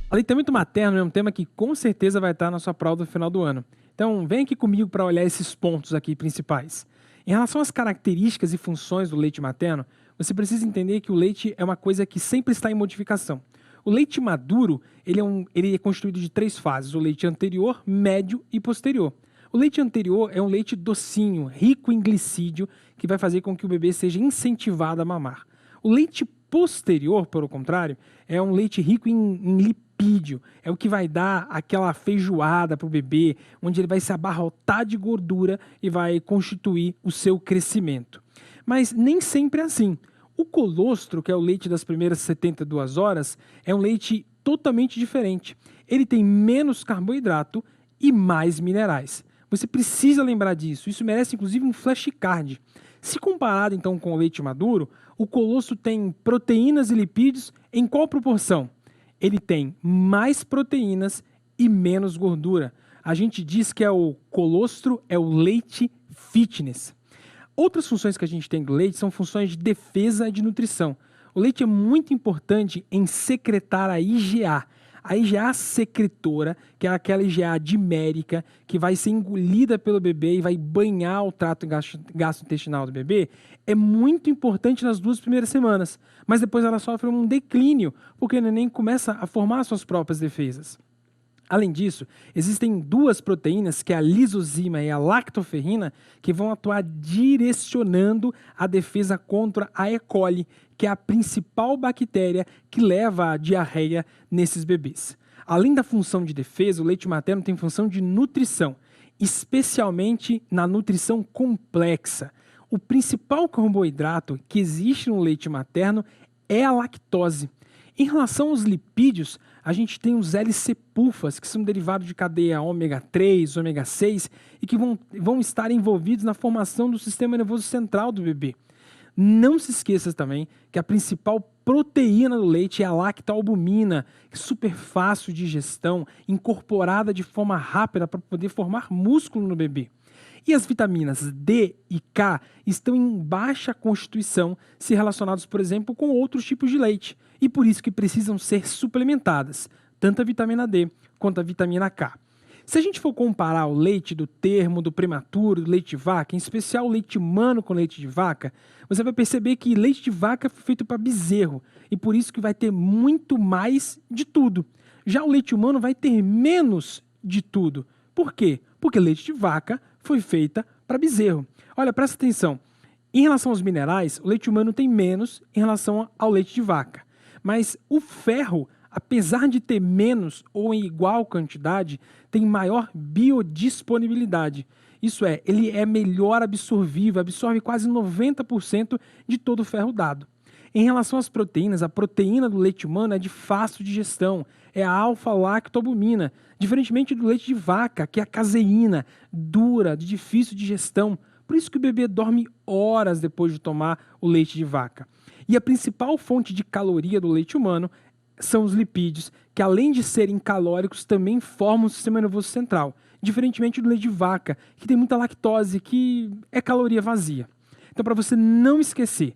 Aleitamento materno é um tema que com certeza vai estar na sua prova do final do ano. Então, vem aqui comigo para olhar esses pontos aqui principais. Em relação às características e funções do leite materno, você precisa entender que o leite é uma coisa que sempre está em modificação. O leite maduro, ele é constituído de 3 fases: o leite anterior, médio e posterior. O leite anterior é um leite docinho, rico em glicídio, que vai fazer com que o bebê seja incentivado a mamar. O leite posterior, pelo contrário, é um leite rico em lipídio. É o que vai dar aquela feijoada para o bebê, onde ele vai se abarrotar de gordura e vai constituir o seu crescimento. Mas nem sempre é assim. O colostro, que é o leite das primeiras 72 horas, é um leite totalmente diferente. Ele tem menos carboidrato e mais minerais. Você precisa lembrar disso. Isso merece, inclusive, um flashcard. Se comparado, então, com o leite maduro, o colostro tem proteínas e lipídios em qual proporção? Ele tem mais proteínas e menos gordura. A gente diz que o colostro é o leite fitness. Outras funções que a gente tem do leite são funções de defesa e de nutrição. O leite é muito importante em secretar a IgA. A IgA secretora, que é aquela IgA dimérica, que vai ser engolida pelo bebê e vai banhar o trato gastrointestinal do bebê, é muito importante nas 2 primeiras semanas. Mas depois ela sofre um declínio, porque o neném começa a formar suas próprias defesas. Além disso, existem 2 proteínas, que é a lisozima e a lactoferrina, que vão atuar direcionando a defesa contra a E. coli, que é a principal bactéria que leva à diarreia nesses bebês. Além da função de defesa, o leite materno tem função de nutrição, especialmente na nutrição complexa. O principal carboidrato que existe no leite materno é a lactose. Em relação aos lipídios, a gente tem os LC-PUFAs, que são derivados de cadeia ômega 3, ômega 6 e que vão estar envolvidos na formação do sistema nervoso central do bebê. Não se esqueça também que a principal proteína do leite é a lactalbumina, super fácil de digestão, incorporada de forma rápida para poder formar músculo no bebê. E as vitaminas D e K estão em baixa constituição se relacionados, por exemplo, com outros tipos de leite, e por isso que precisam ser suplementadas, tanto a vitamina D quanto a vitamina K. Se a gente for comparar o leite do termo, do prematuro, do leite de vaca, em especial o leite humano com leite de vaca, você vai perceber que leite de vaca foi feito para bezerro, e por isso que vai ter muito mais de tudo. Já o leite humano vai ter menos de tudo. Por quê? Porque leite de vaca foi feita para bezerro. Olha, presta atenção. Em relação aos minerais, o leite humano tem menos em relação ao leite de vaca. Mas o ferro, apesar de ter menos ou em igual quantidade, tem maior biodisponibilidade. Isso é, ele é melhor absorvível, absorve quase 90% de todo o ferro dado. Em relação às proteínas, a proteína do leite humano é de fácil digestão, é a alfa-lactalbumina, diferentemente do leite de vaca, que é a caseína, dura, de difícil digestão. Por isso que o bebê dorme horas depois de tomar o leite de vaca. E a principal fonte de caloria do leite humano são os lipídios, que além de serem calóricos, também formam o sistema nervoso central, diferentemente do leite de vaca, que tem muita lactose, que é caloria vazia. Então, para você não esquecer,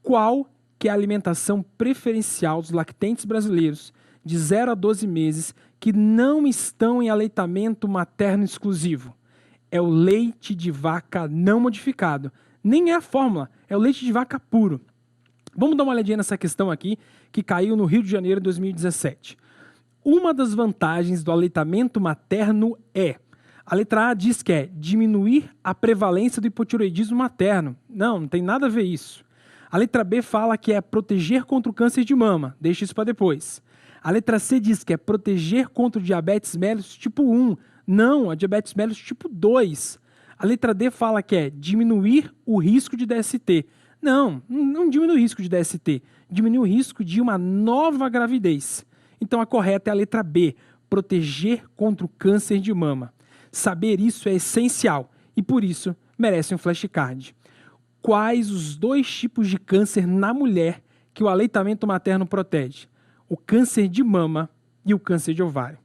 qual que é a alimentação preferencial dos lactentes brasileiros de 0 a 12 meses que não estão em aleitamento materno exclusivo? É o leite de vaca não modificado. Nem é a fórmula, é o leite de vaca puro. Vamos dar uma olhadinha nessa questão aqui, que caiu no Rio de Janeiro em 2017. Uma das vantagens do aleitamento materno é: a letra A diz que é diminuir a prevalência do hipotireoidismo materno. Não tem nada a ver isso. A letra B fala que é proteger contra o câncer de mama. Deixa isso para depois. A letra C diz que é proteger contra o diabetes mellitus tipo 1. Não, a diabetes mellitus tipo 2. A letra D fala que é diminuir o risco de DST. Não diminui o risco de DST. Diminui o risco de uma nova gravidez. Então a correta é a letra B, proteger contra o câncer de mama. Saber isso é essencial e por isso merece um flashcard. Quais os 2 tipos de câncer na mulher que o aleitamento materno protege? O câncer de mama e o câncer de ovário.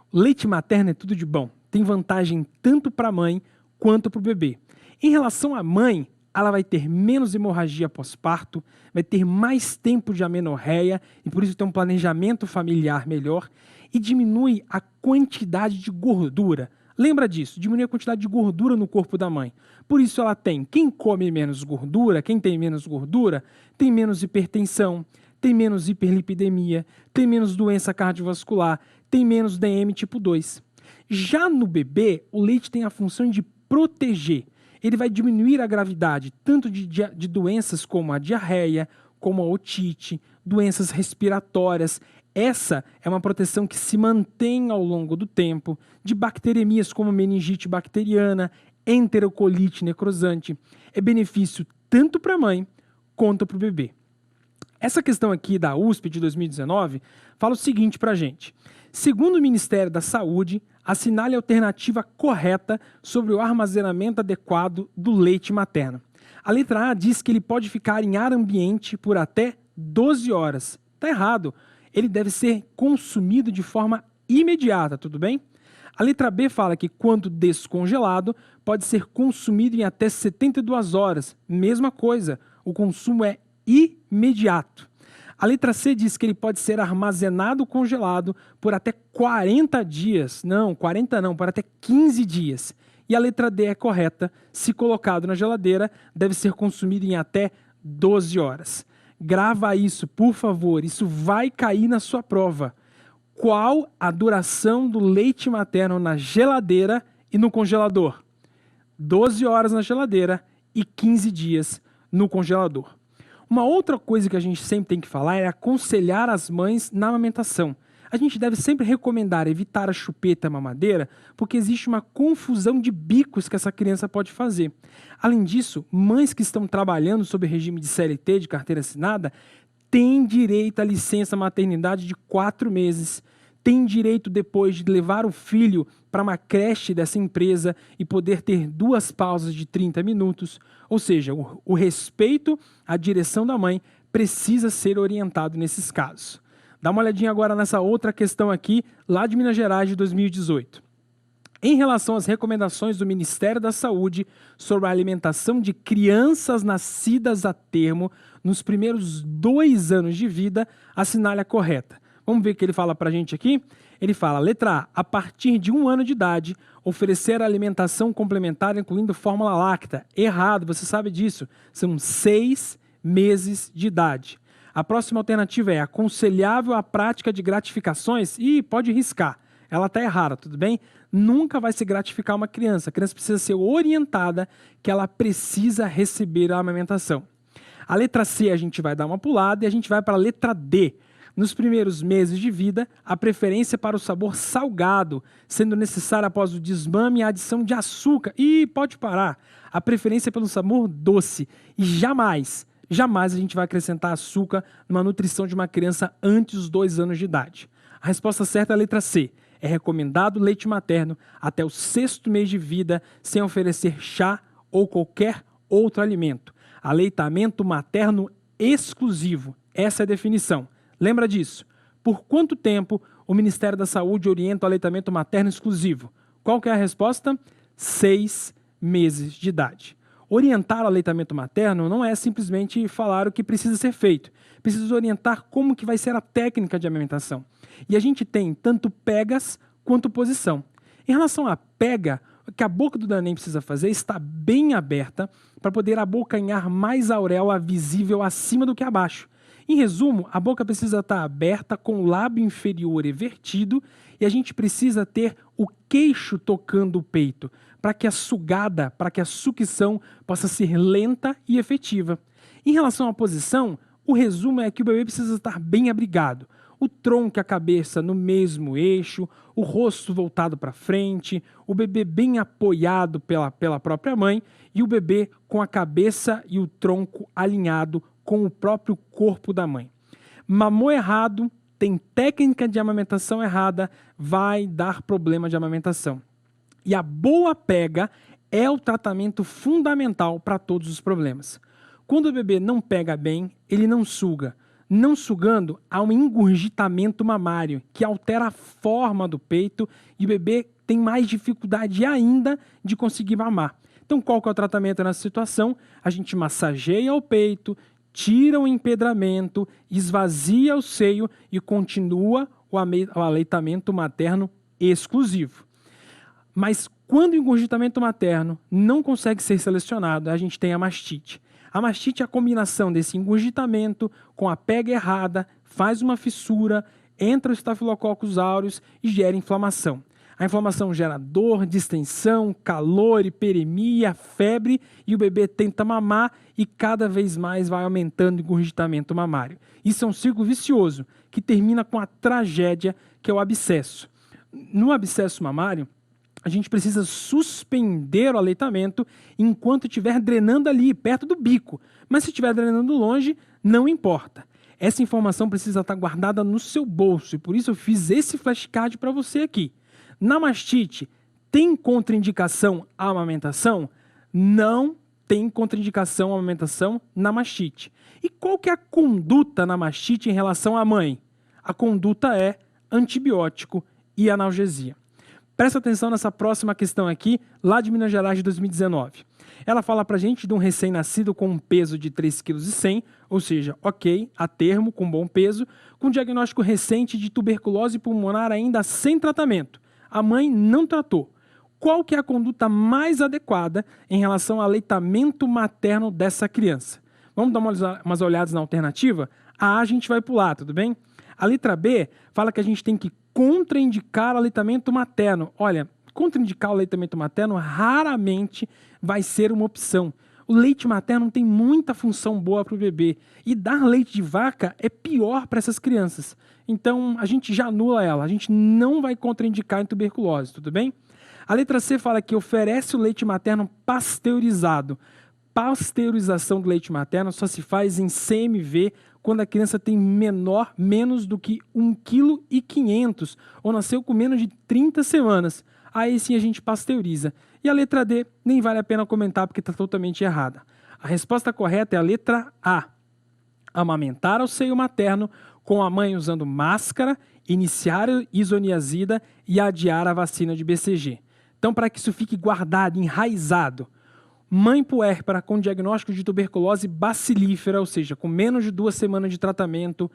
O leite materno é tudo de bom. Tem vantagem tanto para a mãe quanto para o bebê. Em relação à mãe, ela vai ter menos hemorragia pós-parto, vai ter mais tempo de amenorreia e por isso tem um planejamento familiar melhor. e diminui a quantidade de gordura. Lembra disso, diminui a quantidade de gordura no corpo da mãe. Por isso ela tem, quem come menos gordura, quem tem menos gordura, tem menos hipertensão, tem menos hiperlipidemia, tem menos doença cardiovascular, tem menos DM tipo 2. Já no bebê, o leite tem a função de proteger. Ele vai diminuir a gravidade tanto de doenças como a diarreia, como a otite, doenças respiratórias. Essa é uma proteção que se mantém ao longo do tempo, de bacteremias como meningite bacteriana, enterocolite necrosante. É benefício tanto para a mãe quanto para o bebê. Essa questão aqui da USP de 2019 fala o seguinte para a gente. Segundo o Ministério da Saúde, assinale a alternativa correta sobre o armazenamento adequado do leite materno. A letra A diz que ele pode ficar em ar ambiente por até 12 horas. Está errado. Ele deve ser consumido de forma imediata, tudo bem? A letra B fala que, quando descongelado, pode ser consumido em até 72 horas. Mesma coisa, o consumo é imediato. A letra C diz que ele pode ser armazenado congelado por até 40 dias. Não, 40 não, por até 15 dias. E a letra D é correta. Se colocado na geladeira, deve ser consumido em até 12 horas. Grava isso, por favor. Isso vai cair na sua prova. Qual a duração do leite materno na geladeira e no congelador? 12 horas na geladeira e 15 dias no congelador. Uma outra coisa que a gente sempre tem que falar é aconselhar as mães na amamentação. A gente deve sempre recomendar evitar a chupeta e a mamadeira, porque existe uma confusão de bicos que essa criança pode fazer. Além disso, mães que estão trabalhando sob regime de CLT, de carteira assinada, têm direito à licença maternidade de 4 meses. Tem direito, depois de levar o filho para uma creche dessa empresa e poder ter 2 pausas de 30 minutos. Ou seja, o respeito à direção da mãe precisa ser orientado nesses casos. Dá uma olhadinha agora nessa outra questão aqui, lá de Minas Gerais, de 2018. Em relação às recomendações do Ministério da Saúde sobre a alimentação de crianças nascidas a termo nos primeiros 2 anos de vida, assinale a correta. Vamos ver o que ele fala para a gente aqui? Ele fala, letra A partir de 1 ano de idade, oferecer alimentação complementar incluindo fórmula láctea. Errado, você sabe disso. São 6 meses de idade. A próxima alternativa é aconselhável a prática de gratificações. E pode riscar. Ela está errada, tudo bem? Nunca vai se gratificar uma criança. A criança precisa ser orientada que ela precisa receber a amamentação. A letra C a gente vai dar uma pulada e a gente vai para a letra D. Nos primeiros meses de vida, a preferência para o sabor salgado, sendo necessária após o desmame a adição de açúcar. E pode parar. A preferência pelo sabor doce. E jamais a gente vai acrescentar açúcar numa nutrição de uma criança antes dos 2 anos de idade. A resposta certa é a letra C. É recomendado leite materno até o 6º mês de vida, sem oferecer chá ou qualquer outro alimento. Aleitamento materno exclusivo. Essa é a definição. Lembra disso? Por quanto tempo o Ministério da Saúde orienta o aleitamento materno exclusivo? Qual que é a resposta? 6 meses de idade. Orientar o aleitamento materno não é simplesmente falar o que precisa ser feito. Precisa orientar como que vai ser a técnica de amamentação. E a gente tem tanto pegas quanto posição. Em relação à pega, o que a boca do neném precisa fazer é estar bem aberta para poder abocanhar mais a auréola visível acima do que abaixo. Em resumo, a boca precisa estar aberta com o lábio inferior evertido e a gente precisa ter o queixo tocando o peito para que a sugada, para que a sucção possa ser lenta e efetiva. Em relação à posição, o resumo é que o bebê precisa estar bem abrigado. O tronco e a cabeça no mesmo eixo, o rosto voltado para frente, o bebê bem apoiado pela própria mãe e o bebê com a cabeça e o tronco alinhado com o próprio corpo da mãe. Mamou errado, tem técnica de amamentação errada, vai dar problema de amamentação. E a boa pega é o tratamento fundamental para todos os problemas. Quando o bebê não pega bem, ele não suga. Não sugando, há um engurgitamento mamário, que altera a forma do peito e o bebê tem mais dificuldade ainda de conseguir mamar. Então, qual que é o tratamento nessa situação? A gente massageia o peito, tira o empedramento, esvazia o seio e continua o aleitamento materno exclusivo. Mas quando o engurgitamento materno não consegue ser selecionado, a gente tem a mastite. A mastite é a combinação desse engurgitamento com a pega errada, faz uma fissura, entra o Staphylococcus aureus e gera inflamação. A inflamação gera dor, distensão, calor, hiperemia, febre e o bebê tenta mamar e cada vez mais vai aumentando o engurgitamento mamário. Isso é um círculo vicioso que termina com a tragédia que é o abscesso. No abscesso mamário, a gente precisa suspender o aleitamento enquanto estiver drenando ali, perto do bico. Mas se estiver drenando longe, não importa. Essa informação precisa estar guardada no seu bolso e por isso eu fiz esse flashcard para você aqui. Na mastite, tem contraindicação à amamentação? Não tem contraindicação à amamentação na mastite. E qual que é a conduta na mastite em relação à mãe? A conduta é antibiótico e analgesia. Presta atenção nessa próxima questão aqui, lá de Minas Gerais de 2019. Ela fala pra gente de um recém-nascido com um peso de 3,1 kg, ou seja, ok, a termo, com bom peso, com diagnóstico recente de tuberculose pulmonar ainda sem tratamento. A mãe não tratou. Qual que é a conduta mais adequada em relação ao aleitamento materno dessa criança? Vamos dar umas olhadas na alternativa? A gente vai pular, tudo bem? A letra B fala que a gente tem que contraindicar o aleitamento materno. Olha, contraindicar o aleitamento materno raramente vai ser uma opção. O leite materno tem muita função boa para o bebê e dar leite de vaca é pior para essas crianças. Então, a gente já anula ela, a gente não vai contraindicar em tuberculose, tudo bem? A letra C fala que oferece o leite materno pasteurizado. Pasteurização do leite materno só se faz em CMV quando a criança tem menos do que 1,5 kg ou nasceu com menos de 30 semanas. Aí sim a gente pasteuriza. E a letra D nem vale a pena comentar porque está totalmente errada. A resposta correta é a letra A. Amamentar ao seio materno com a mãe usando máscara, iniciar isoniazida e adiar a vacina de BCG. Então, para que isso fique guardado, enraizado, mãe puérpera com diagnóstico de tuberculose bacilífera, ou seja, com menos de 2 semanas de tratamento,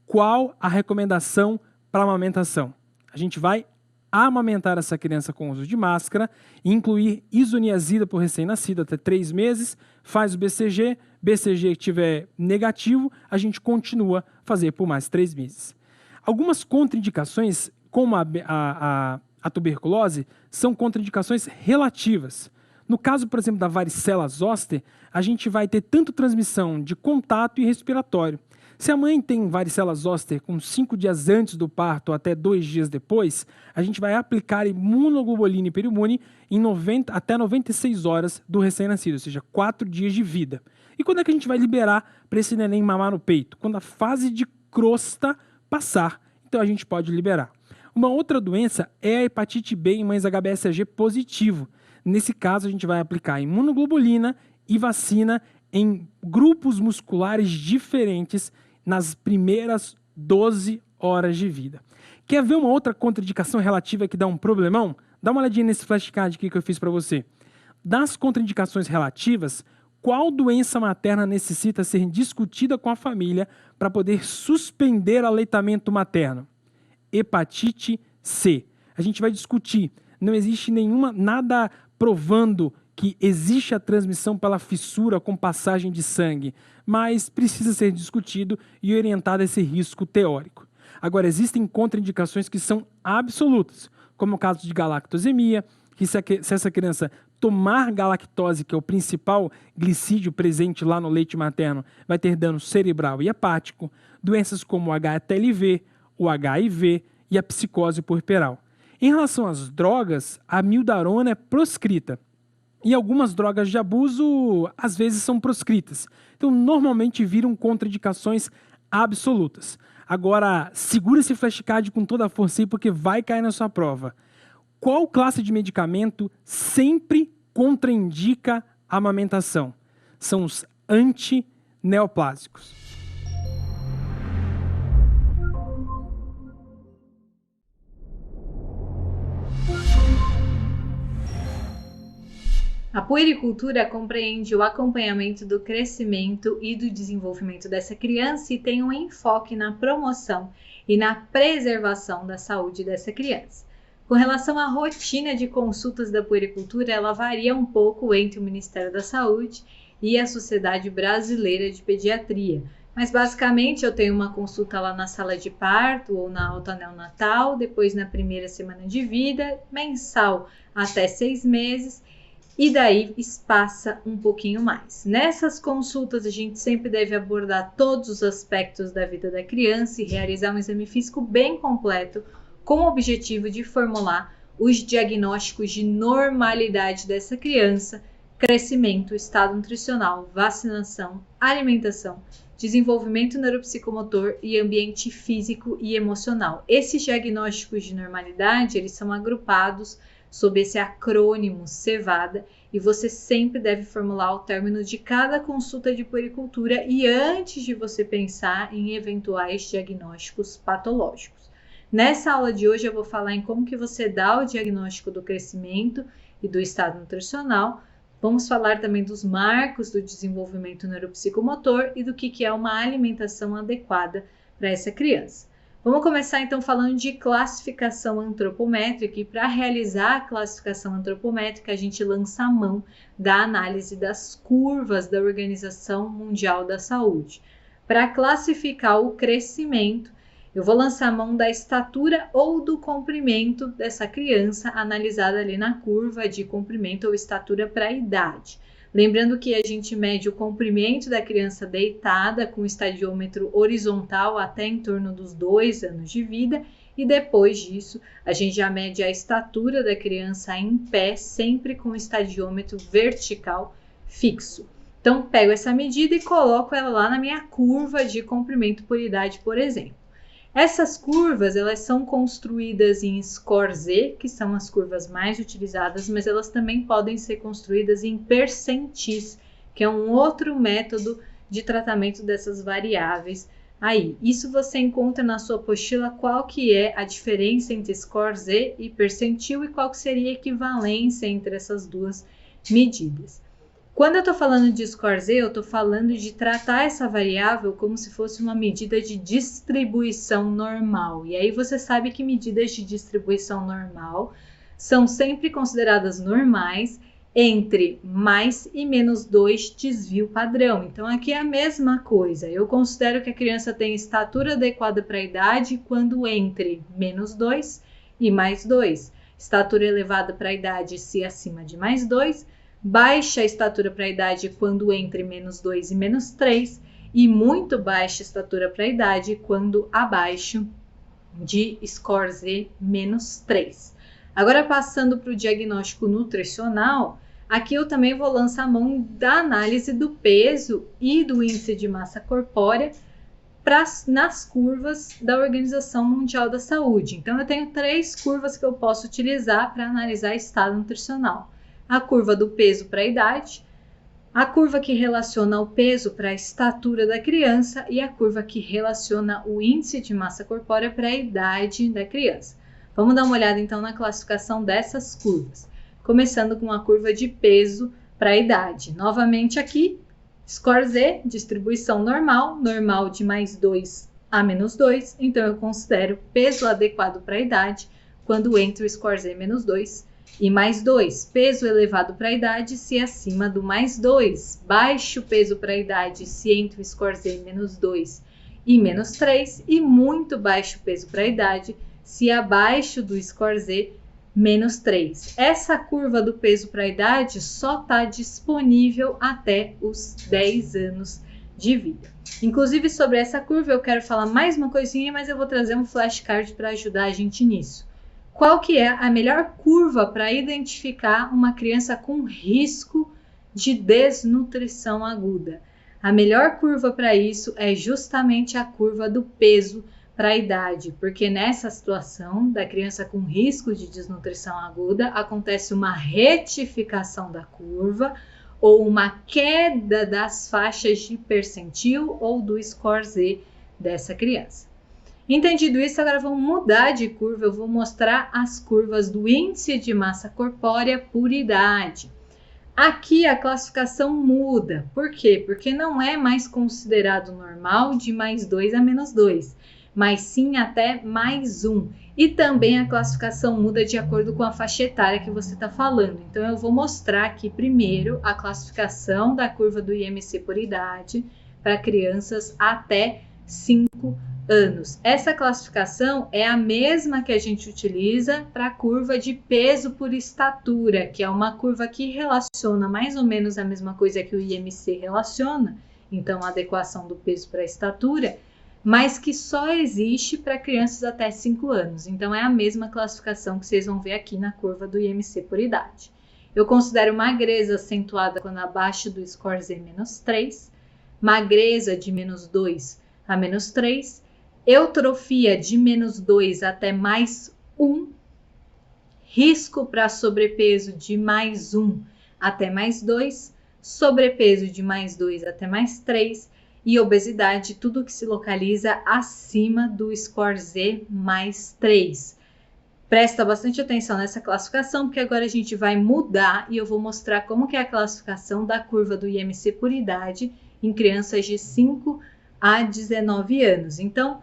qual a recomendação para amamentação? A gente vai amamentar essa criança com uso de máscara, incluir isoniazida por recém-nascido até 3 meses, faz o BCG, BCG que tiver negativo, a gente continua a fazer por mais 3 meses. Algumas contraindicações, como a tuberculose, são contraindicações relativas. No caso, por exemplo, da varicela zoster, a gente vai ter tanto transmissão de contato e respiratório. Se a mãe tem varicela zoster com 5 dias antes do parto até 2 dias depois, a gente vai aplicar imunoglobulina e periumune em até 96 horas do recém-nascido, ou seja, 4 dias de vida. E quando é que a gente vai liberar para esse neném mamar no peito? Quando a fase de crosta passar, então a gente pode liberar. Uma outra doença é a hepatite B em mães HBsAg positivo. Nesse caso, a gente vai aplicar imunoglobulina e vacina em grupos musculares diferentes nas primeiras 12 horas de vida. Quer ver uma outra contraindicação relativa que dá um problemão? Dá uma olhadinha nesse flashcard aqui que eu fiz para você. Das contraindicações relativas, qual doença materna necessita ser discutida com a família para poder suspender o aleitamento materno? Hepatite C. A gente vai discutir. Não existe nada provando que existe a transmissão pela fissura com passagem de sangue, mas precisa ser discutido e orientado a esse risco teórico. Agora, existem contraindicações que são absolutas, como o caso de galactosemia, que se essa criança tomar galactose, que é o principal glicídio presente lá no leite materno, vai ter dano cerebral e hepático, doenças como o HTLV, o HIV e a psicose puerperal. Em relação às drogas, a mildarona é proscrita. E algumas drogas de abuso, às vezes, são proscritas. Então, normalmente, viram contraindicações absolutas. Agora, segura esse flashcard com toda a força aí, porque vai cair na sua prova. Qual classe de medicamento sempre contraindica a amamentação? São os antineoplásicos. A puericultura compreende o acompanhamento do crescimento e do desenvolvimento dessa criança e tem um enfoque na promoção e na preservação da saúde dessa criança. Com relação à rotina de consultas da puericultura, ela varia um pouco entre o Ministério da Saúde e a Sociedade Brasileira de Pediatria. Mas basicamente eu tenho uma consulta lá na sala de parto ou na alta neonatal, depois na primeira semana de vida, mensal até 6 meses, e daí espaça um pouquinho mais. Nessas consultas a gente sempre deve abordar todos os aspectos da vida da criança e realizar um exame físico bem completo, com o objetivo de formular os diagnósticos de normalidade dessa criança, crescimento, estado nutricional, vacinação, alimentação, desenvolvimento neuropsicomotor e ambiente físico e emocional. Esses diagnósticos de normalidade, eles são agrupados sob esse acrônimo CEVADA e você sempre deve formular ao término de cada consulta de puericultura e antes de você pensar em eventuais diagnósticos patológicos. Nessa aula de hoje eu vou falar em como que você dá o diagnóstico do crescimento e do estado nutricional. Vamos falar também dos marcos do desenvolvimento neuropsicomotor e do que é uma alimentação adequada para essa criança. Vamos começar então falando de classificação antropométrica e para realizar a classificação antropométrica a gente lança a mão da análise das curvas da Organização Mundial da Saúde. Para classificar o crescimento, eu vou lançar a mão da estatura ou do comprimento dessa criança analisada ali na curva de comprimento ou estatura para a idade. Lembrando que a gente mede o comprimento da criança deitada com o estadiômetro horizontal até em torno dos 2 anos de vida e depois disso a gente já mede a estatura da criança em pé, sempre com o estadiômetro vertical fixo. Então pego essa medida e coloco ela lá na minha curva de comprimento por idade, por exemplo. Essas curvas, elas são construídas em score Z, que são as curvas mais utilizadas, mas elas também podem ser construídas em percentis, que é um outro método de tratamento dessas variáveis aí. Isso você encontra na sua apostila qual que é a diferença entre score Z e percentil e qual que seria a equivalência entre essas duas medidas. Quando eu estou falando de score Z, eu estou falando de tratar essa variável como se fosse uma medida de distribuição normal. E aí você sabe que medidas de distribuição normal são sempre consideradas normais entre mais e menos 2 desvio padrão. Então aqui é a mesma coisa. Eu considero que a criança tem estatura adequada para a idade quando entre menos 2 e mais 2. Estatura elevada para a idade se acima de mais 2. Baixa estatura para a idade quando entre menos 2 e menos 3 e muito baixa estatura para a idade quando abaixo de score Z menos 3. Agora passando para o diagnóstico nutricional, aqui eu também vou lançar a mão da análise do peso e do índice de massa corpórea nas curvas da Organização Mundial da Saúde. Então eu tenho 3 curvas que eu posso utilizar para analisar estado nutricional. A curva do peso para a idade, a curva que relaciona o peso para a estatura da criança e a curva que relaciona o índice de massa corpórea para a idade da criança. Vamos dar uma olhada então na classificação dessas curvas, começando com a curva de peso para a idade. Novamente aqui, score Z, distribuição normal, normal de mais 2 a menos 2, então eu considero peso adequado para a idade quando entre o score Z menos 2 e mais 2, peso elevado para a idade se acima do mais 2, baixo peso para a idade se entre o score Z menos 2 e menos 3 e muito baixo peso para a idade se abaixo do score Z menos 3. Essa curva do peso para a idade só está disponível até os 10 anos de vida. Inclusive sobre essa curva eu quero falar mais uma coisinha, mas eu vou trazer um flashcard para ajudar a gente nisso. Qual que é a melhor curva para identificar uma criança com risco de desnutrição aguda? A melhor curva para isso é justamente a curva do peso para a idade, porque nessa situação da criança com risco de desnutrição aguda, acontece uma retificação da curva ou uma queda das faixas de percentil ou do score Z dessa criança. Entendido isso, agora vamos mudar de curva, eu vou mostrar as curvas do índice de massa corpórea por idade. Aqui a classificação muda. Por quê? Porque não é mais considerado normal de +2 a -2, mas sim até +1. E também a classificação muda de acordo com a faixa etária que você está falando. Então eu vou mostrar aqui primeiro a classificação da curva do IMC por idade para crianças até 5 anos. Essa classificação é a mesma que a gente utiliza para a curva de peso por estatura, que é uma curva que relaciona mais ou menos a mesma coisa que o IMC relaciona, então a adequação do peso para a estatura, mas que só existe para crianças até 5 anos. Então é a mesma classificação que vocês vão ver aqui na curva do IMC por idade. Eu considero magreza acentuada quando abaixo do score Z -3, magreza de -2 a -3, eutrofia de -2 até +1, risco para sobrepeso de +1 até +2, sobrepeso de +2 até +3 e obesidade, tudo que se localiza acima do score Z +3. Presta bastante atenção nessa classificação, porque agora a gente vai mudar e eu vou mostrar como que é a classificação da curva do IMC por idade em crianças de 5 a 19 anos. Então,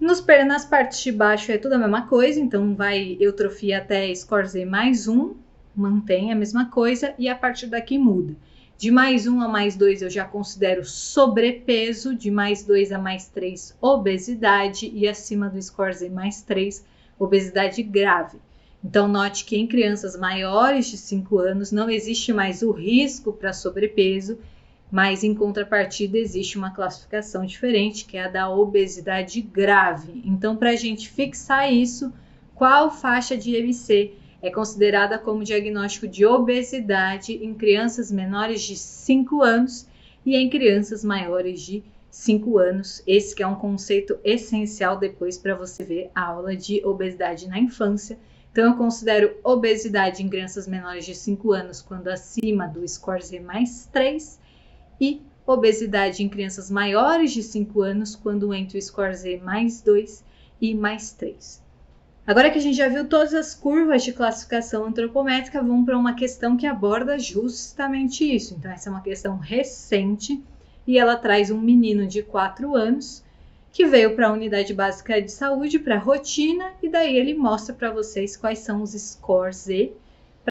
nas partes de baixo é tudo a mesma coisa, então vai eutrofia até score Z +1, mantém a mesma coisa, e a partir daqui muda. De +1 a +2 eu já considero sobrepeso, de +2 a +3 obesidade e acima do score Z +3 obesidade grave. Então note que em crianças maiores de 5 anos não existe mais o risco para sobrepeso, mas em contrapartida existe uma classificação diferente, que é a da obesidade grave. Então, para a gente fixar isso, qual faixa de IMC é considerada como diagnóstico de obesidade em crianças menores de 5 anos e em crianças maiores de 5 anos? Esse que é um conceito essencial depois para você ver a aula de obesidade na infância. Então, eu considero obesidade em crianças menores de 5 anos quando acima do score Z +3, e obesidade em crianças maiores de 5 anos, quando entre o score Z +2 e +3. Agora que a gente já viu todas as curvas de classificação antropométrica, vamos para uma questão que aborda justamente isso. Então, essa é uma questão recente e ela traz um menino de 4 anos que veio para a unidade básica de saúde, para a rotina, e daí ele mostra para vocês quais são os scores Z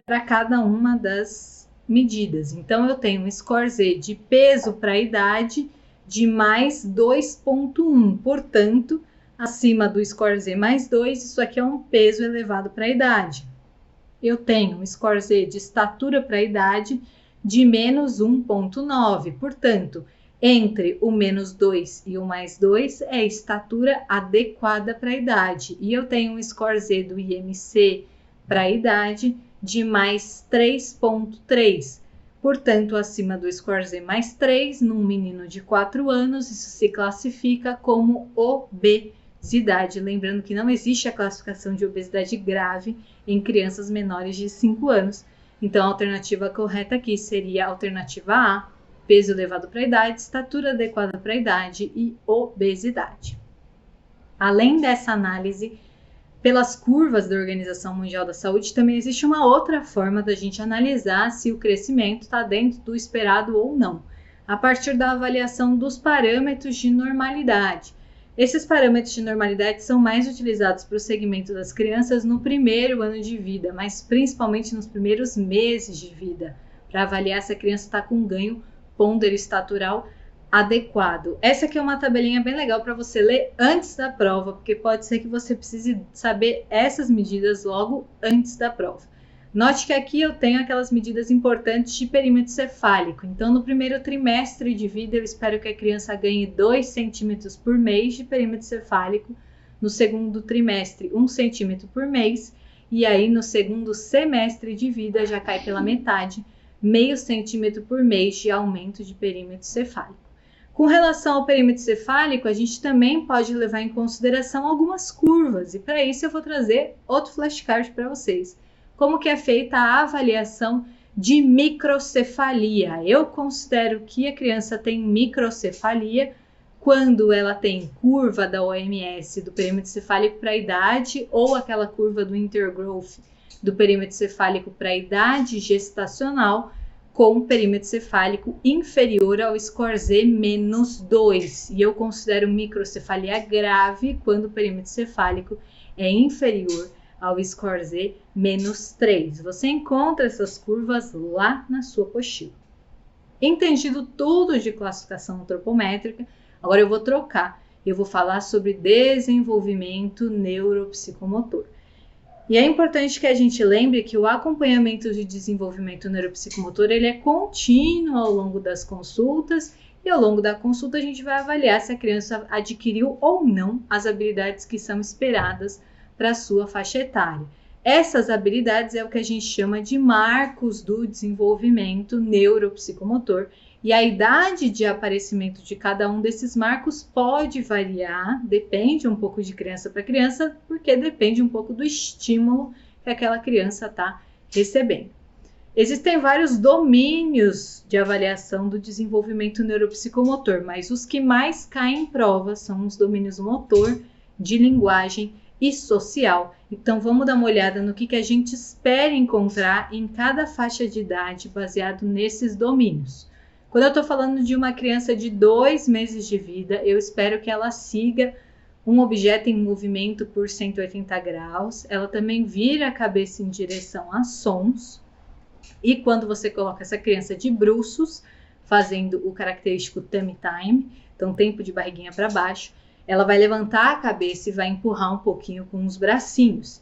para cada uma das medidas. Então, eu tenho um score Z de peso para a idade de +2,1. Portanto, acima do score Z +2, isso aqui é um peso elevado para a idade. Eu tenho um score Z de estatura para a idade de -1,9. Portanto, entre o -2 e o +2 é estatura adequada para a idade. E eu tenho um score Z do IMC para a idade de +3,3. Portanto, acima do score Z +3, num menino de 4 anos, isso se classifica como obesidade. Lembrando que não existe a classificação de obesidade grave em crianças menores de 5 anos. Então, a alternativa correta aqui seria a alternativa A, peso elevado para a idade, estatura adequada para a idade e obesidade. Além dessa análise pelas curvas da Organização Mundial da Saúde, também existe uma outra forma da gente analisar se o crescimento está dentro do esperado ou não, a partir da avaliação dos parâmetros de normalidade. Esses parâmetros de normalidade são mais utilizados para o segmento das crianças no primeiro ano de vida, mas principalmente nos primeiros meses de vida, para avaliar se a criança está com ganho ponderostatural adequado. Essa aqui é uma tabelinha bem legal para você ler antes da prova, porque pode ser que você precise saber essas medidas logo antes da prova. Note que aqui eu tenho aquelas medidas importantes de perímetro cefálico. Então, no primeiro trimestre de vida, eu espero que a criança ganhe 2 centímetros por mês de perímetro cefálico. No segundo trimestre, 1 centímetro por mês. E aí, no segundo semestre de vida, já cai pela metade, meio centímetro por mês de aumento de perímetro cefálico. Com relação ao perímetro cefálico, a gente também pode levar em consideração algumas curvas, e para isso eu vou trazer outro flashcard para vocês. Como que é feita a avaliação de microcefalia? Eu considero que a criança tem microcefalia quando ela tem curva da OMS do perímetro cefálico para a idade, ou aquela curva do intergrowth do perímetro cefálico para a idade gestacional, com perímetro cefálico inferior ao score Z-2. E eu considero microcefalia grave quando o perímetro cefálico é inferior ao score Z-3. Você encontra essas curvas lá na sua apostila. Entendido tudo de classificação antropométrica, agora eu vou trocar. Eu vou falar sobre desenvolvimento neuropsicomotor. E é importante que a gente lembre que o acompanhamento de desenvolvimento neuropsicomotor ele é contínuo ao longo das consultas e ao longo da consulta a gente vai avaliar se a criança adquiriu ou não as habilidades que são esperadas para a sua faixa etária. Essas habilidades é o que a gente chama de marcos do desenvolvimento neuropsicomotor. E a idade de aparecimento de cada um desses marcos pode variar, depende um pouco de criança para criança, porque depende um pouco do estímulo que aquela criança está recebendo. Existem vários domínios de avaliação do desenvolvimento neuropsicomotor, mas os que mais caem em prova são os domínios motor, de linguagem e social. Então vamos dar uma olhada no que a gente espera encontrar em cada faixa de idade baseado nesses domínios. Quando eu estou falando de uma criança de 2 meses de vida, eu espero que ela siga um objeto em movimento por 180 graus. Ela também vira a cabeça em direção a sons. E quando você coloca essa criança de bruços, fazendo o característico tummy time, então tempo de barriguinha para baixo, ela vai levantar a cabeça e vai empurrar um pouquinho com os bracinhos.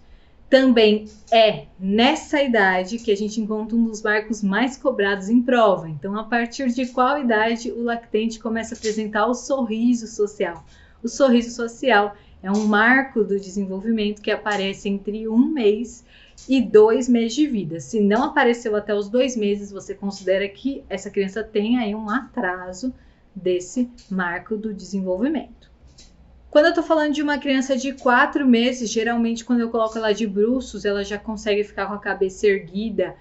Também é nessa idade que a gente encontra um dos marcos mais cobrados em prova. Então, a partir de qual idade o lactente começa a apresentar o sorriso social? O sorriso social é um marco do desenvolvimento que aparece entre 1 mês e 2 meses de vida. Se não apareceu até os 2 meses, você considera que essa criança tem aí um atraso desse marco do desenvolvimento. Quando eu tô falando de uma criança de 4 meses, geralmente quando eu coloco ela de bruços, ela já consegue ficar com a cabeça erguida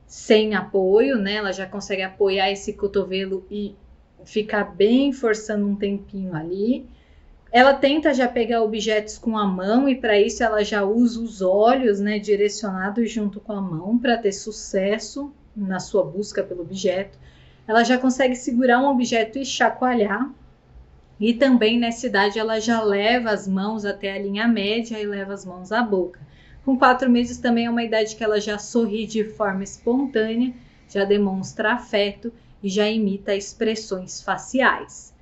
sem apoio, né? Ela já consegue apoiar esse cotovelo e ficar bem forçando um tempinho ali. Ela tenta já pegar objetos com a mão e para isso ela já usa os olhos, né, direcionados junto com a mão para ter sucesso na sua busca pelo objeto. Ela já consegue segurar um objeto e chacoalhar. E também nessa idade ela já leva as mãos até a linha média e leva as mãos à boca. Com 4 meses também é uma idade que ela já sorri de forma espontânea, já demonstra afeto e já imita expressões faciais.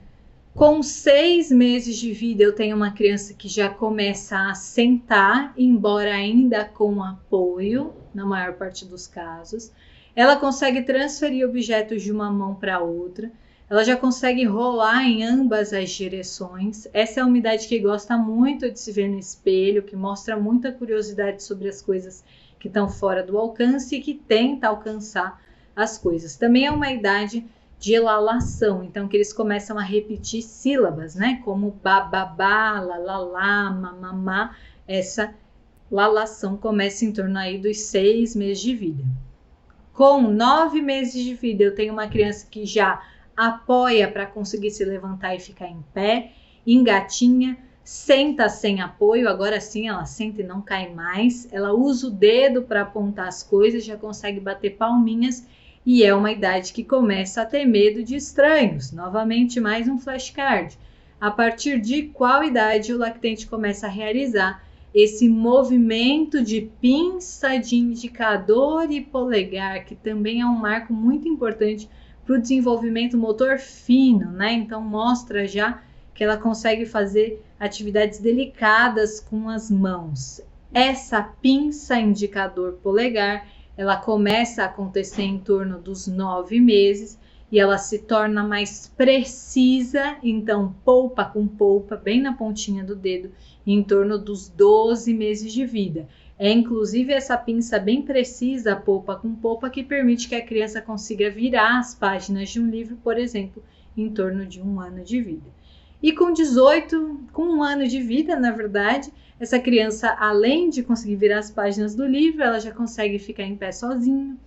Com 6 meses de vida eu tenho uma criança que já começa a sentar, embora ainda com apoio, na maior parte dos casos. Ela consegue transferir objetos de uma mão para outra. Ela já consegue rolar em ambas as direções. Essa é uma idade que gosta muito de se ver no espelho, que mostra muita curiosidade sobre as coisas que estão fora do alcance e que tenta alcançar as coisas. Também é uma idade de lalação, então que eles começam a repetir sílabas, né? Como bababá, lalala, mamamá. Essa lalação começa em torno aí dos 6 meses de vida. Com 9 meses de vida eu tenho uma criança que já apoia para conseguir se levantar e ficar em pé, engatinha, senta sem apoio, agora sim ela senta e não cai mais, ela usa o dedo para apontar as coisas, já consegue bater palminhas e é uma idade que começa a ter medo de estranhos. Novamente mais um flashcard. A partir de qual idade o lactente começa a realizar esse movimento de pinça de indicador e polegar, que também é um marco muito importante para o desenvolvimento motor fino, né? Então mostra já que ela consegue fazer atividades delicadas com as mãos. Essa pinça indicador polegar, ela começa a acontecer em torno dos 9 meses e ela se torna mais precisa, então polpa com polpa, bem na pontinha do dedo, em torno dos 12 meses de vida. É inclusive essa pinça bem precisa, polpa com polpa, que permite que a criança consiga virar as páginas de um livro, por exemplo, em torno de 1 ano de vida. E com 1 ano de vida, na verdade, essa criança, além de conseguir virar as páginas do livro, ela já consegue ficar em pé sozinha,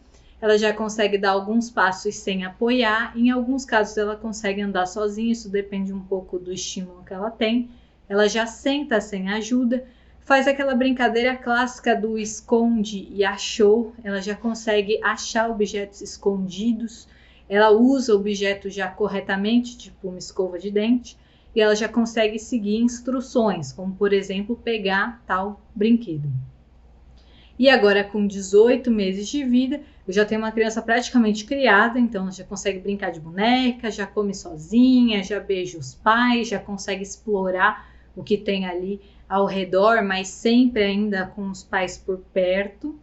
ela já consegue dar alguns passos sem apoiar, em alguns casos ela consegue andar sozinha, isso depende um pouco do estímulo que ela tem, ela já senta sem ajuda. faz aquela brincadeira clássica do esconde e achou, ela já consegue achar objetos escondidos, ela usa o objeto já corretamente, tipo uma escova de dente, e ela já consegue seguir instruções, como por exemplo, pegar tal brinquedo. E agora com 18 meses de vida, eu já tenho uma criança praticamente criada, então ela já consegue brincar de boneca, já come sozinha, já beija os pais, já consegue explorar o que tem ali ao redor, mas sempre ainda com os pais por perto.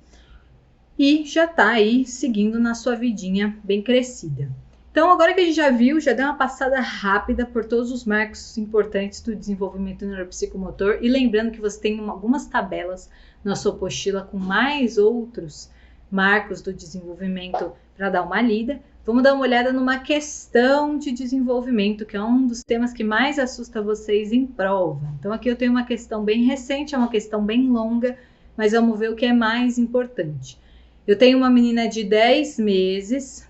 E já está aí seguindo na sua vidinha bem crescida. Então, agora que a gente já viu, já deu uma passada rápida por todos os marcos importantes do desenvolvimento neuropsicomotor. E lembrando que você tem algumas tabelas na sua apostila com mais outros marcos do desenvolvimento para dar uma lida. Vamos dar uma olhada numa questão de desenvolvimento, que é um dos temas que mais assusta vocês em prova. Então, aqui eu tenho uma questão bem recente, é uma questão bem longa, mas vamos ver o que é mais importante. Eu tenho uma menina de 10 meses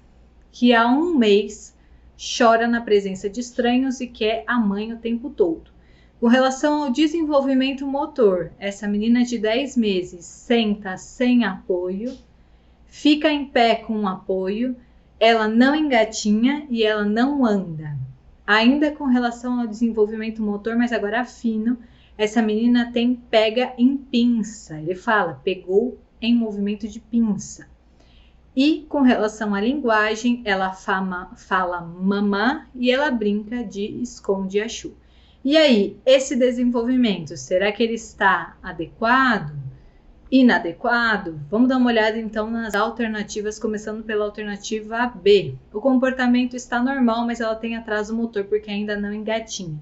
que há 1 mês chora na presença de estranhos e quer a mãe o tempo todo. Com relação ao desenvolvimento motor, essa menina de 10 meses senta sem apoio, fica em pé com apoio, ela não engatinha e ela não anda. Ainda com relação ao desenvolvimento motor, mas agora fino, essa menina tem pega em pinça. Ele fala, pegou em movimento de pinça. E com relação à linguagem, ela fala mamã e ela brinca de esconde achu. E aí, esse desenvolvimento, será que ele está adequado? Inadequado? Vamos dar uma olhada então nas alternativas, começando pela alternativa B. O comportamento está normal, mas ela tem atraso motor porque ainda não engatinha.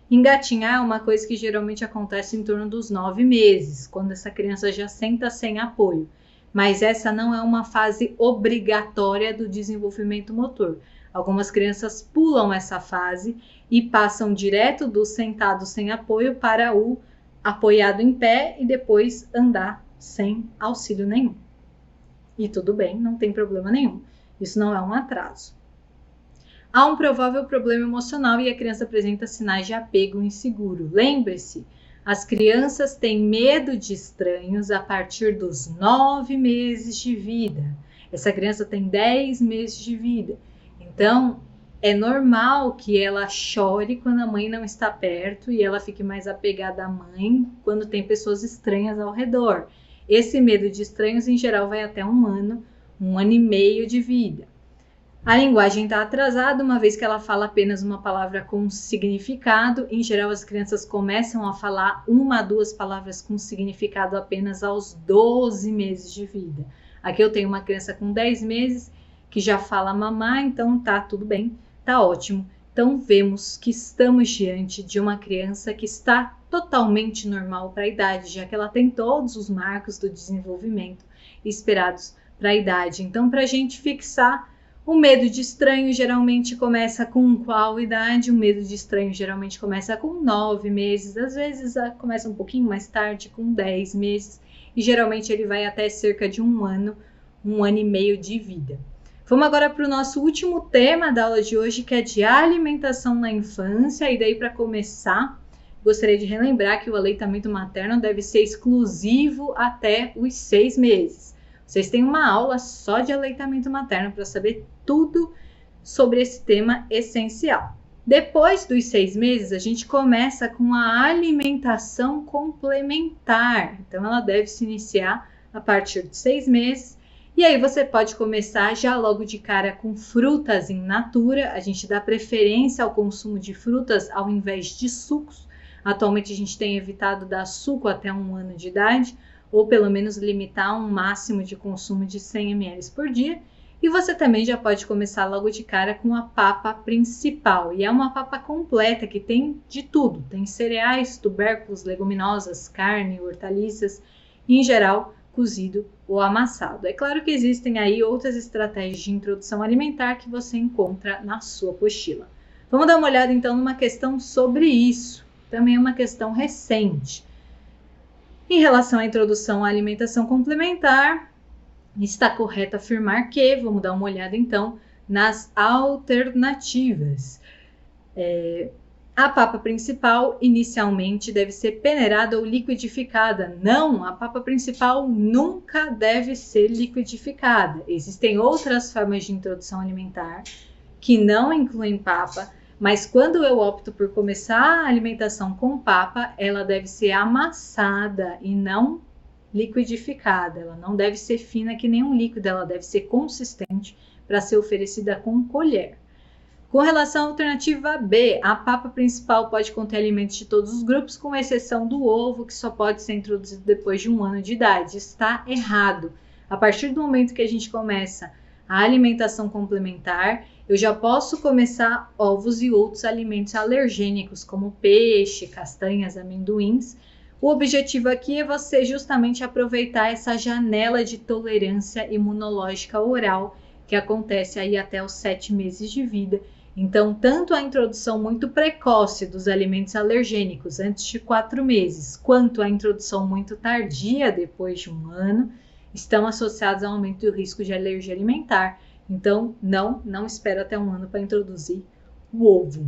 Engatinhar é uma coisa que geralmente acontece em torno dos 9 meses, quando essa criança já senta sem apoio. Mas essa não é uma fase obrigatória do desenvolvimento motor. Algumas crianças pulam essa fase e passam direto do sentado sem apoio para o apoiado em pé e depois andar sem auxílio nenhum. E tudo bem, não tem problema nenhum. Isso não é um atraso. Há um provável problema emocional e a criança apresenta sinais de apego inseguro. Lembre-se, as crianças têm medo de estranhos a partir dos 9 meses de vida. Essa criança tem 10 meses de vida. Então, é normal que ela chore quando a mãe não está perto e ela fique mais apegada à mãe quando tem pessoas estranhas ao redor. Esse medo de estranhos, em geral, vai até 1 ano e meio de vida. A linguagem está atrasada, uma vez que ela fala apenas uma palavra com significado. Em geral, as crianças começam a falar 1 a 2 palavras com significado apenas aos 12 meses de vida. Aqui eu tenho uma criança com 10 meses que já fala mamá, então tá tudo bem, tá ótimo. Então vemos que estamos diante de uma criança que está totalmente normal para a idade, já que ela tem todos os marcos do desenvolvimento esperados para a idade. Então, para a gente fixar, o medo de estranho geralmente começa com qual idade? O medo de estranho geralmente começa com 9 meses, às vezes começa um pouquinho mais tarde, com 10 meses, e geralmente ele vai até cerca de 1 ano e meio de vida. Vamos agora para o nosso último tema da aula de hoje, que é de alimentação na infância. E daí, para começar, gostaria de relembrar que o aleitamento materno deve ser exclusivo até os 6 meses. Vocês têm uma aula só de aleitamento materno para saber tudo sobre esse tema essencial. Depois dos 6 meses, a gente começa com a alimentação complementar. Então, ela deve se iniciar a partir de 6 meses. E aí você pode começar já logo de cara com frutas in natura. A gente dá preferência ao consumo de frutas ao invés de sucos. Atualmente a gente tem evitado dar suco até 1 ano de idade, ou pelo menos limitar um máximo de consumo de 100 ml por dia. E você também já pode começar logo de cara com a papa principal. E é uma papa completa que tem de tudo. Tem cereais, tubérculos, leguminosas, carne, hortaliças, em geral cozido ou amassado. É claro que existem aí outras estratégias de introdução alimentar que você encontra na sua apostila. Vamos dar uma olhada então numa questão sobre isso. Também é uma questão recente. Em relação à introdução à alimentação complementar, está correto afirmar que, vamos dar uma olhada então nas alternativas. A papa principal, inicialmente, deve ser peneirada ou liquidificada. Não, a papa principal nunca deve ser liquidificada. Existem outras formas de introdução alimentar que não incluem papa, mas quando eu opto por começar a alimentação com papa, ela deve ser amassada e não liquidificada. Ela não deve ser fina que nem um líquido, ela deve ser consistente para ser oferecida com colher. Com relação à alternativa B, a papa principal pode conter alimentos de todos os grupos, com exceção do ovo, que só pode ser introduzido depois de 1 ano de idade. Está errado. A partir do momento que a gente começa a alimentação complementar, eu já posso começar ovos e outros alimentos alergênicos, como peixe, castanhas, amendoins. O objetivo aqui é você justamente aproveitar essa janela de tolerância imunológica oral, que acontece aí até os 7 meses de vida. Então, tanto a introdução muito precoce dos alimentos alergênicos antes de 4 meses, quanto a introdução muito tardia depois de 1 ano, estão associados ao aumento do risco de alergia alimentar. Então, não espera até 1 ano para introduzir o ovo.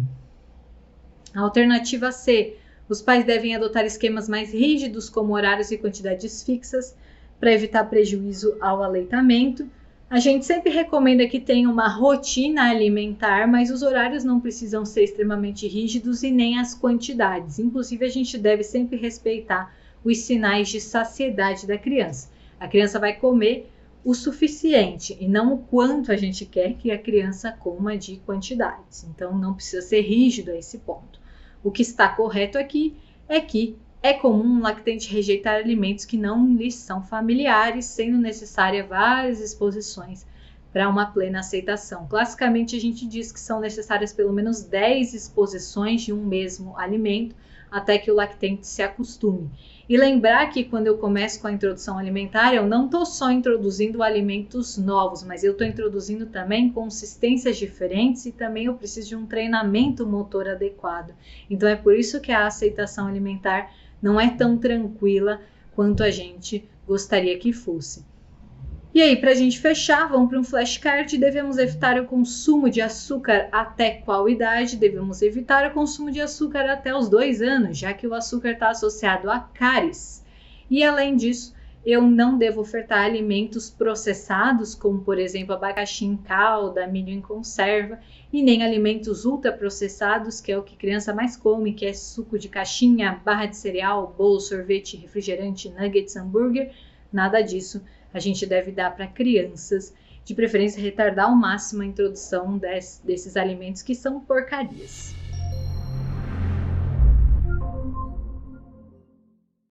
A alternativa C, os pais devem adotar esquemas mais rígidos, como horários e quantidades fixas, para evitar prejuízo ao aleitamento. A gente sempre recomenda que tenha uma rotina alimentar, mas os horários não precisam ser extremamente rígidos e nem as quantidades. Inclusive, a gente deve sempre respeitar os sinais de saciedade da criança. A criança vai comer o suficiente e não o quanto a gente quer que a criança coma de quantidades. Então, não precisa ser rígido a esse ponto. O que está correto aqui é que é comum um lactente rejeitar alimentos que não lhes são familiares, sendo necessária várias exposições para uma plena aceitação. Classicamente, a gente diz que são necessárias pelo menos 10 exposições de um mesmo alimento até que o lactente se acostume. E lembrar que quando eu começo com a introdução alimentar, eu não estou só introduzindo alimentos novos, mas eu estou introduzindo também consistências diferentes e também eu preciso de um treinamento motor adequado. Então é por isso que a aceitação alimentar não é tão tranquila quanto a gente gostaria que fosse. E aí, para a gente fechar, vamos para um flashcard. Devemos evitar o consumo de açúcar até qual idade? Devemos evitar o consumo de açúcar até os 2 anos, já que o açúcar está associado a cáries. E além disso, eu não devo ofertar alimentos processados, como por exemplo abacaxi em calda, milho em conserva, e nem alimentos ultraprocessados, que é o que a criança mais come, que é suco de caixinha, barra de cereal, bolo, sorvete, refrigerante, nuggets, hambúrguer. Nada disso a gente deve dar para crianças, de preferência retardar ao máximo a introdução desses alimentos que são porcarias.